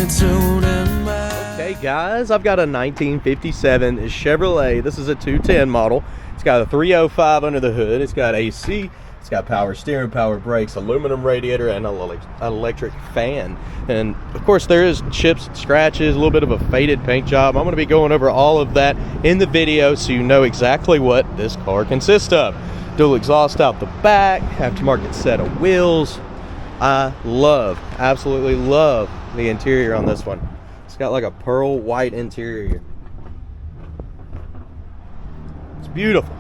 Okay guys, I've got a 1957 Chevrolet. This is a 210 model. It's got a 305 under the hood. It's got AC. It's got power steering, power brakes, aluminum radiator, and an electric fan. And of course there is chips, scratches, a little bit of a faded paint job. I'm going to be going over all of that in the video so you know exactly what this car consists of. Dual exhaust out the back, aftermarket set of wheels. I absolutely love the interior on this one. It's got like a pearl white interior. It's beautiful.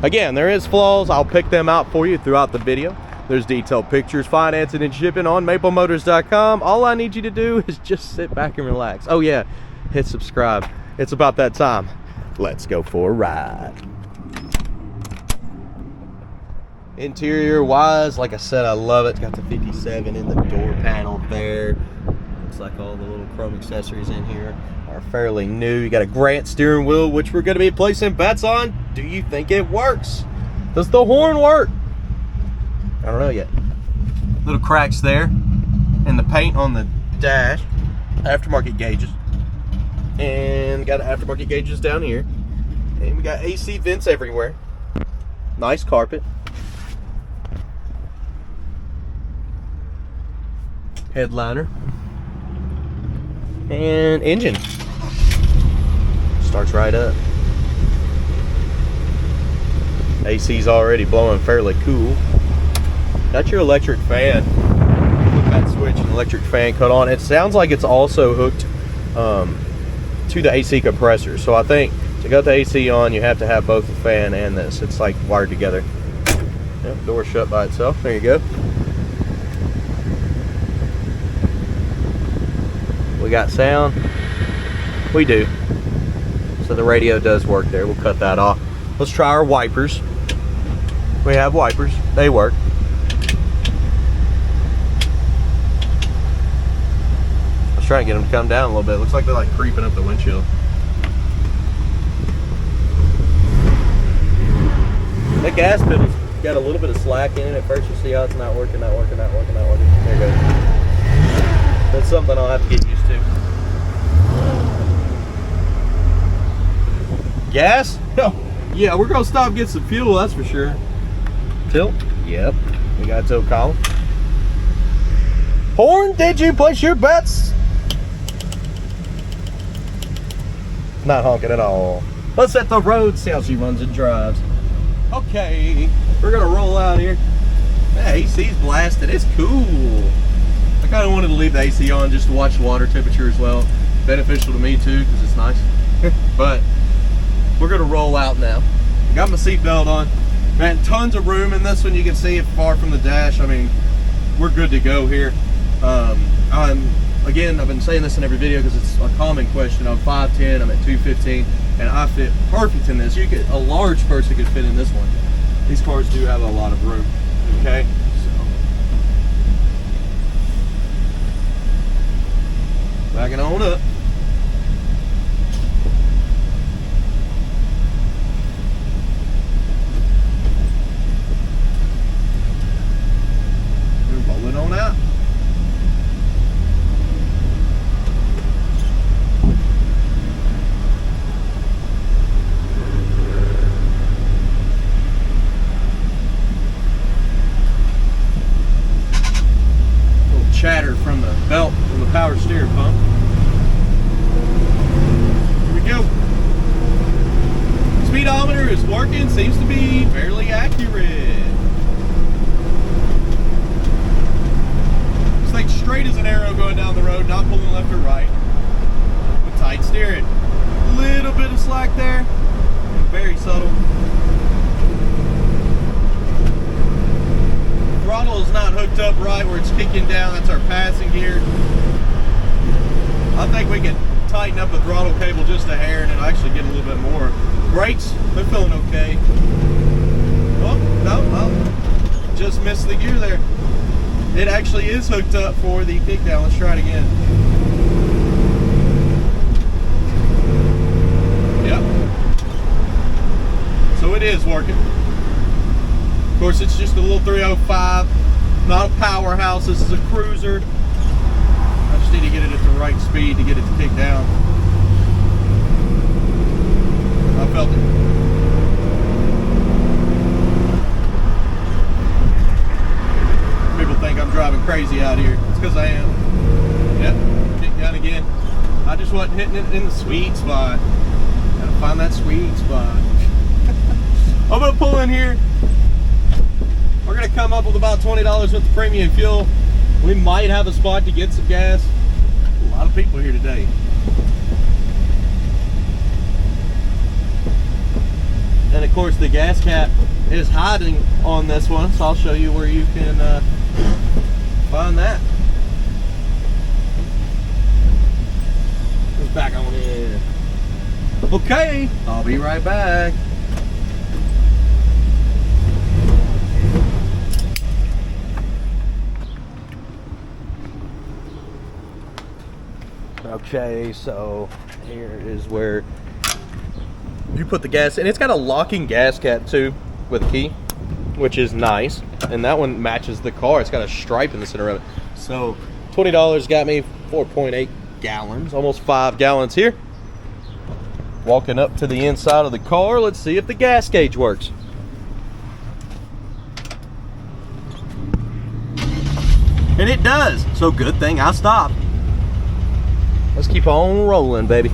Again, there is flaws. I'll pick them out for you throughout the video. There's detailed pictures, financing, and shipping on maplemotors.com. All I need you to do is just sit back and relax. Oh yeah, hit subscribe. It's about that time. Let's go for a ride. Interior wise, like I said, I love it. It's got the 57 in the door panel there. Looks like all the little chrome accessories in here are fairly new. You got a Grant steering wheel, which we're going to be placing bets on. Do you think it works? Does the horn work? I don't know yet. Little cracks there in the paint on the dash. Aftermarket gauges. And got aftermarket gauges down here. And we got AC vents everywhere. Nice carpet. Headliner. And engine. Starts right up. AC's already blowing fairly cool. Got your electric fan. Flip that switch and electric fan cut on. It sounds like it's also hooked to the AC compressor. So I think to get the AC on, you have to have both the fan and this. It's like wired together. Yep, door shut by itself. There you go. We got sound. We do. So the radio does work there. We'll cut that off. Let's try our wipers. We have wipers. They work. Let's try and get them to come down a little bit. Looks like they're like creeping up the windshield. The gas pedal's got a little bit of slack in it. At first you see how it's not working. There it goes. That's something I'll have to get used to. Gas? Oh, yeah, we're gonna stop and get some fuel, that's for sure. Tilt? Yep. We got a tilt column. Horn, did you place your bets? Not honking at all. Let's hit the road, see how she runs and drives. Okay, we're gonna roll out here. That AC's blasted, it's cool. I kind of wanted to leave the AC on just to watch the water temperature as well. Beneficial to me too, because it's nice. But we're gonna roll out now. Got my seatbelt on. Man, tons of room in this one. You can see it far from the dash. I mean, we're good to go here. Again, I've been saying this in every video because it's a common question. I'm 5'10", I'm at 215, and I fit perfect in this. A large person could fit in this one. These cars do have a lot of room. Okay. Backing on up. We're rolling on out. Little chatter from the belt from the power steering pump. Speedometer is working, seems to be fairly accurate. It's like straight as an arrow going down the road, not pulling left or right. With tight steering. Little bit of slack there, very subtle. Throttle is not hooked up right where it's kicking down, that's our passing gear. I think we can tighten up the throttle cable just a hair and it'll actually get a little bit more. Brakes, they're feeling okay. Oh, no, just missed the gear there. It actually is hooked up for the kickdown. Let's try it again. Yep. So it is working. Of course, it's just a little 305, not a powerhouse. This is a cruiser. I just just need to get it at the right speed to get it to kick down. I felt it. People think I'm driving crazy out here. It's because I am. Yep, kick down again. I just wasn't hitting it in the sweet spot. Gotta find that sweet spot. I'm gonna pull in here. We're gonna come up with about $20 with the premium fuel. We might have a spot to get some gas. A lot of people here today. And of course the gas cap is hiding on this one, so I'll show you where you can find that. Goes back on in. Okay, I'll be right back. Okay, so here is where you put the gas in. It's got a locking gas cap too with a key, which is nice. And that one matches the car. It's got a stripe in the center of it. So $20 got me 4.8 gallons, almost 5 gallons here. Walking up to the inside of the car, let's see if the gas gauge works. And it does, so good thing I stopped. Let's keep on rolling, baby.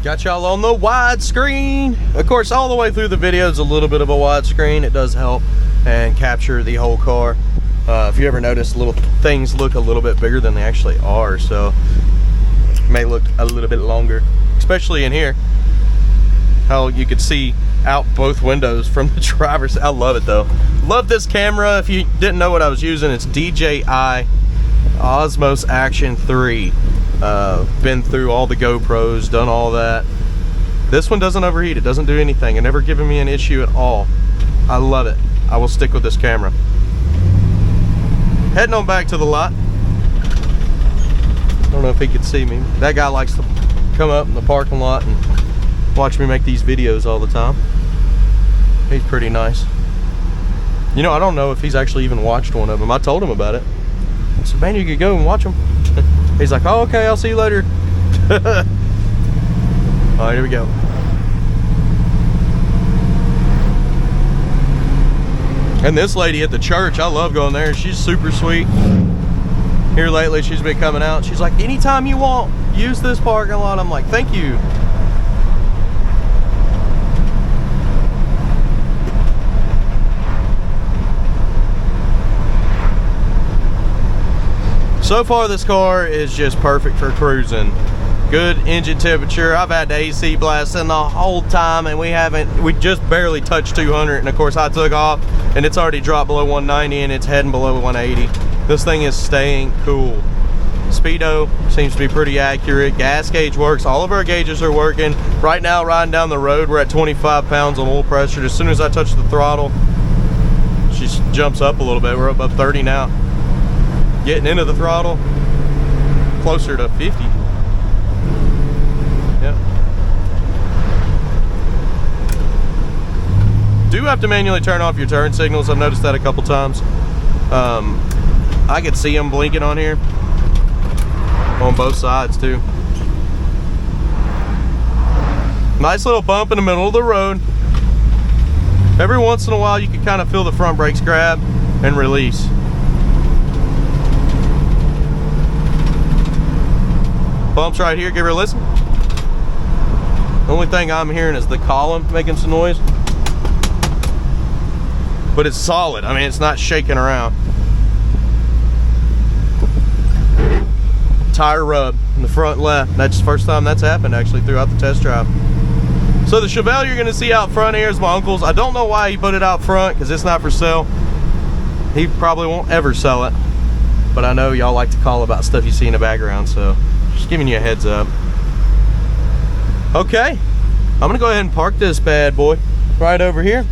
Got y'all on the widescreen. Of course, all the way through the video is a little bit of a widescreen. It does help and capture the whole car. If you ever notice, little things look a little bit bigger than they actually are, so it may look a little bit longer, especially in here. How you could see out both windows from the driver's. I love it though. Love this camera. If you didn't know what I was using, it's DJI Osmos Action 3. Been through all the GoPros, done all that. This one doesn't overheat, it doesn't do anything, it never given me an issue at all. I love it. I will stick with this camera. Heading on back to the lot. I don't know if he could see me. That guy likes to come up in the parking lot and watch me make these videos all the time. He's pretty nice. You know, I don't know if he's actually even watched one of them. I told him about it. I said, man, you could go and watch them. He's like, oh, okay, I'll see you later. All right, here we go. And this lady at the church, I love going there. She's super sweet. Here lately, she's been coming out. She's like, anytime you want, use this parking lot. I'm like, thank you. So far, this car is just perfect for cruising. Good engine temperature. I've had the AC blasting the whole time, and we just barely touched 200. And of course, I took off, and it's already dropped below 190, and it's heading below 180. This thing is staying cool. Speedo seems to be pretty accurate. Gas gauge works. All of our gauges are working. Right now, riding down the road, we're at 25 pounds on oil pressure. As soon as I touch the throttle, she jumps up a little bit. We're above 30 now. Getting into the throttle, closer to 50. Yep. Do have to manually turn off your turn signals. I've noticed that a couple times. I could see them blinking on here. On both sides too. Nice little bump in the middle of the road. Every once in a while you can kind of feel the front brakes grab and release. Bumps right here, give her a listen. The only thing I'm hearing is the column making some noise. But it's solid. I mean, it's not shaking around. Tire rub in the front left. That's the first time that's happened actually throughout the test drive. So the Chevelle you're gonna see out front here is my uncle's. I don't know why he put it out front, because it's not for sale. He probably won't ever sell it. But I know y'all like to call about stuff you see in the background, so just giving you a heads up. Okay, I'm gonna go ahead and park this bad boy right over here,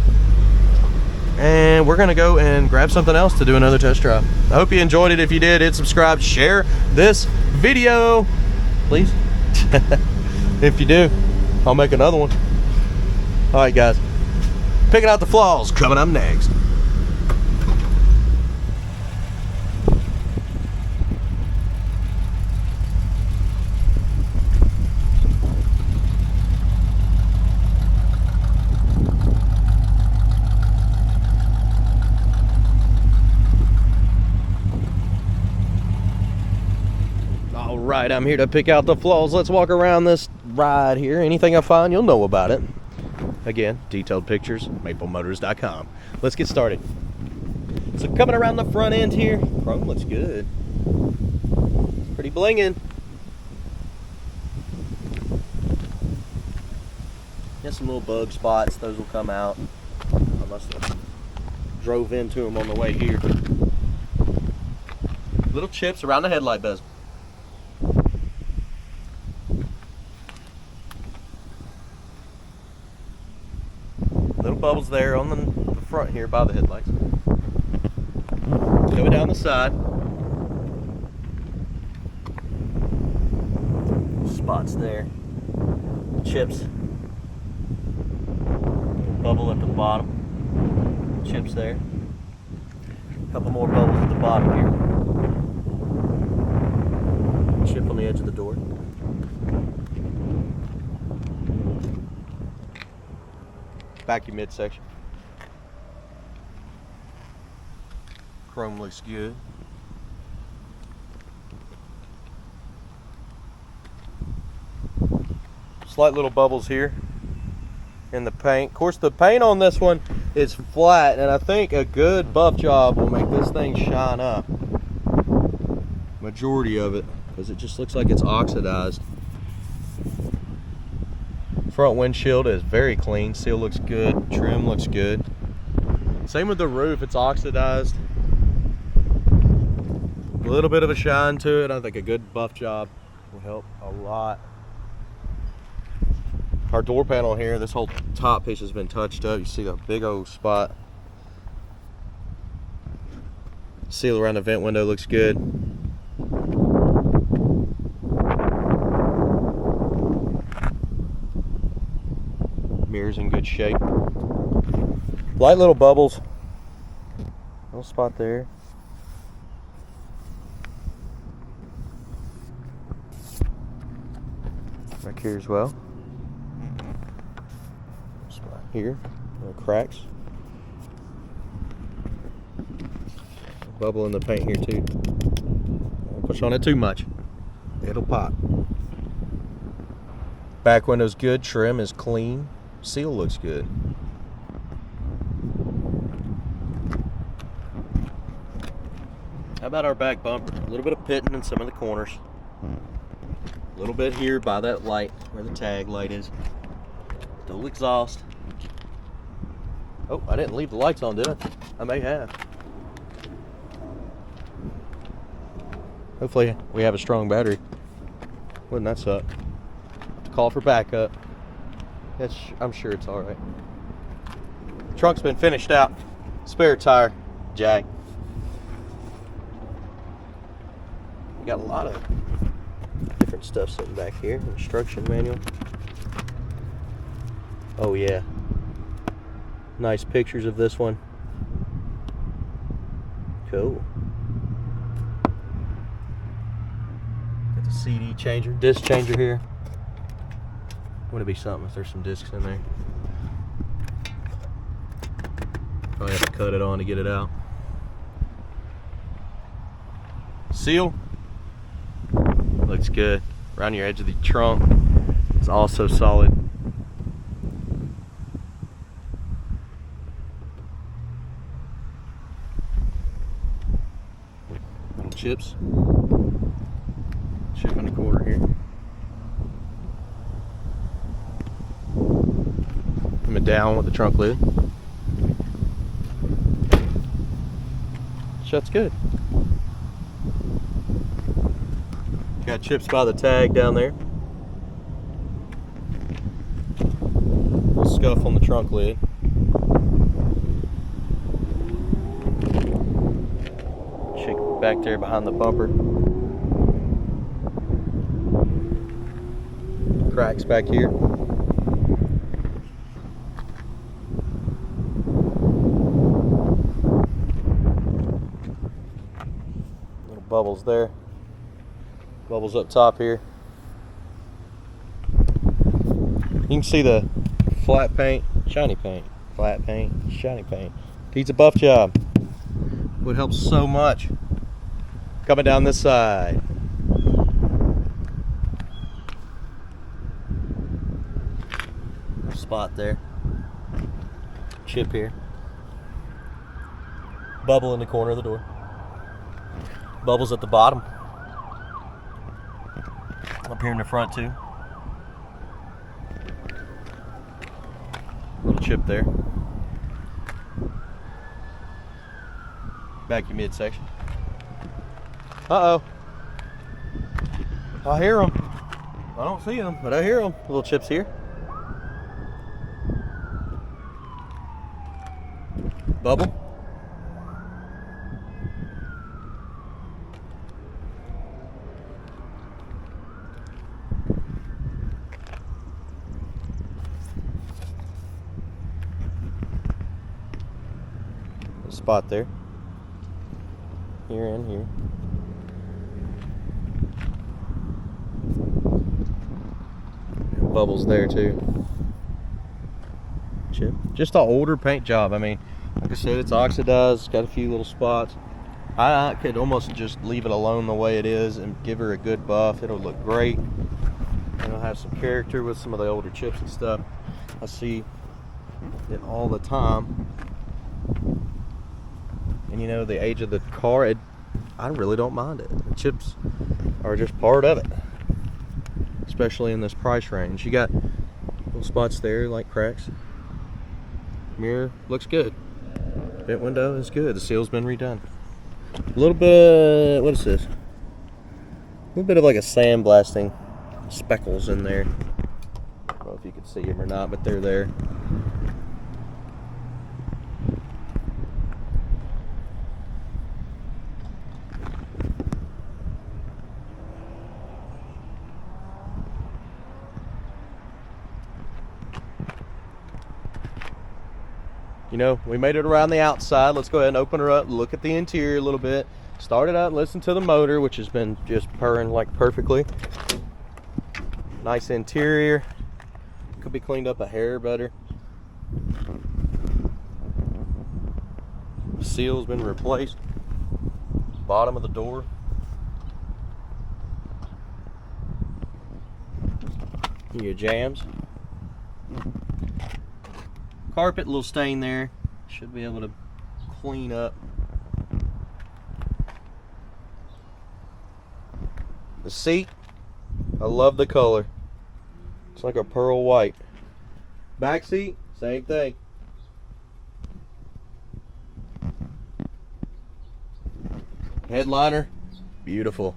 and we're gonna go and grab something else to do another test drive. I hope you enjoyed it. If you did, hit subscribe, share this video, please. If you do, I'll make another one. All right, guys, picking out the flaws coming up next. Right, I'm here to pick out the flaws. Let's walk around this ride here. Anything I find, you'll know about it. Again, detailed pictures, maplemotors.com. Let's get started. So coming around the front end here, chrome looks good. Pretty blinging. Got some little bug spots. Those will come out. I must have drove into them on the way here. Little chips around the headlight bezel. Little bubbles there on the front here by the headlights. Go down the side. Spots there. Chips. Bubble at the bottom. Chips there. A couple more bubbles at the bottom here. Chip on the edge of the door. Vacuum midsection. Chrome looks good. Slight little bubbles here in the paint. Of course, the paint on this one is flat, and I think a good buff job will make this thing shine up. Majority of it, because it just looks like it's oxidized. Front windshield is very clean. Seal looks good. Trim looks good. Same with the roof. It's oxidized. A little bit of a shine to it. I think a good buff job will help a lot. Our door panel here, this whole top piece has been touched up. You see the big old spot. Seal around the vent window looks good. Mirrors in good shape. Light little bubbles. Little spot there. Back here as well. Spot here. Little cracks. Bubble in the paint here too. Don't push on it too much. It'll pop. Back window's good. Trim is clean. Seal looks good. How about our back bumper? A little bit of pitting in some of the corners. A little bit here by that light where the tag light is. Dual exhaust. Oh, I didn't leave the lights on, did I? I may have. Hopefully we have a strong battery. Wouldn't that suck? Call for backup. I'm sure it's all right. Trunk's been finished out. Spare tire, jag. We got a lot of different stuff sitting back here. Instruction manual. Oh yeah. Nice pictures of this one. Cool. Got the CD changer, disc changer here. Wouldn't it be something if there's some discs in there? Probably have to cut it on to get it out. Seal looks good. Around your edge of the trunk is also solid. Little chips. Chip in the quarter here. Put it down with the trunk lid. Shuts good. Got chips by the tag down there. Little scuff on the trunk lid. Check back there behind the bumper. Cracks back here. Little bubbles there. Bubbles up top here. You can see the flat paint, shiny paint. Flat paint, shiny paint. Needs a buff job. Would help so much. Coming down this side. Spot there. Chip here. Bubble in the corner of the door. Bubbles at the bottom. Up here in the front too. Little chip there. Back your midsection. Uh-oh. I hear them. I don't see them, but I hear them. Little chips here. Bubble. Spot there. Here and here. Bubbles there too. Chip. Just an older paint job. I mean, like I said, it's oxidized. Got a few little spots. I could almost just leave it alone the way it is and give her a good buff. It'll look great. And it'll have some character with some of the older chips and stuff. I see it all the time. And you know, the age of the car, I really don't mind it. The chips are just part of it, especially in this price range. You got little spots there like cracks. Mirror looks good. Vent window is good. The seal's been redone. A little bit, what is this? A little bit of like a sandblasting speckles in there. I don't know if you can see them or not, but they're there. You know, we made it around the outside. Let's go ahead and open her up, look at the interior a little bit, start it up, listen to the motor, which has been just purring like perfectly. Nice interior. Could be cleaned up a hair better. Seal's been replaced. Bottom of the door. Your jams. Carpet, little stain there. Should be able to clean up. The seat, I love the color. It's like a pearl white. Back seat, same thing. Headliner, beautiful.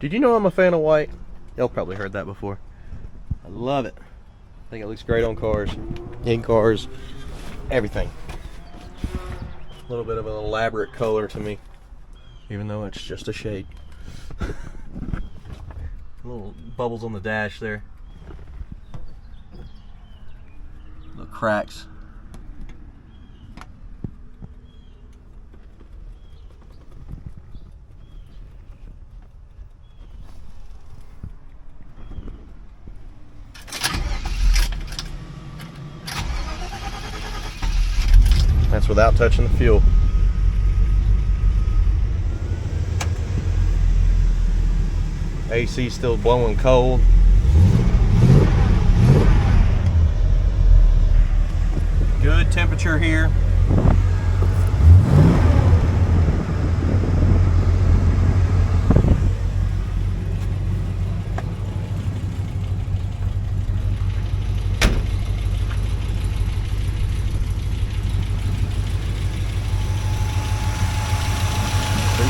Did you know I'm a fan of white? Y'all probably heard that before. I love it. I think it looks great on cars, in cars, everything. A little bit of an elaborate color to me, even though it's just a shade. Little bubbles on the dash there. Little cracks. That's without touching the fuel. AC still blowing cold. Good temperature here.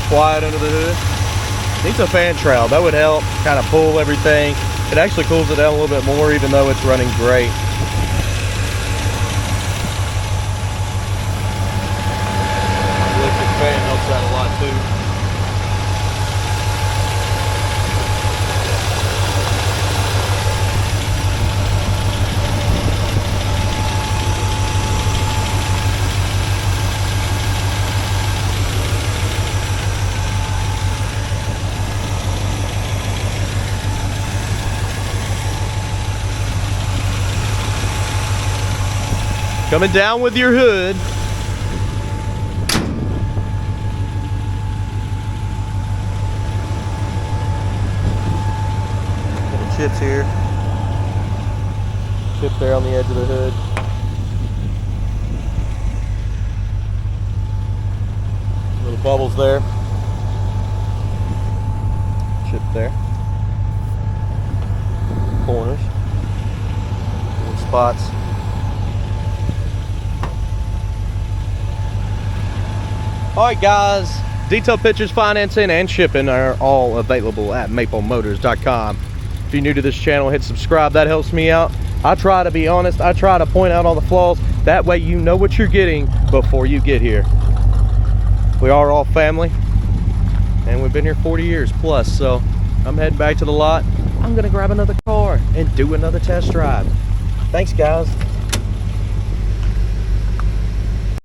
Quiet under the hood. Needs a fan trowel. That would help kind of pull everything. It actually cools it down a little bit more even though it's running great. Electric fan helps out a lot too. Coming down with your hood. Little chips here. Chip there on the edge of the hood. Little bubbles there. Chip there. Corners. Little spots. Alright guys, detailed pictures, financing, and shipping are all available at maplemotors.com. If you're new to this channel, hit subscribe. That helps me out. I try to be honest. I try to point out all the flaws. That way you know what you're getting before you get here. We are all family, and we've been here 40 years plus, so I'm heading back to the lot. I'm going to grab another car and do another test drive. Thanks guys.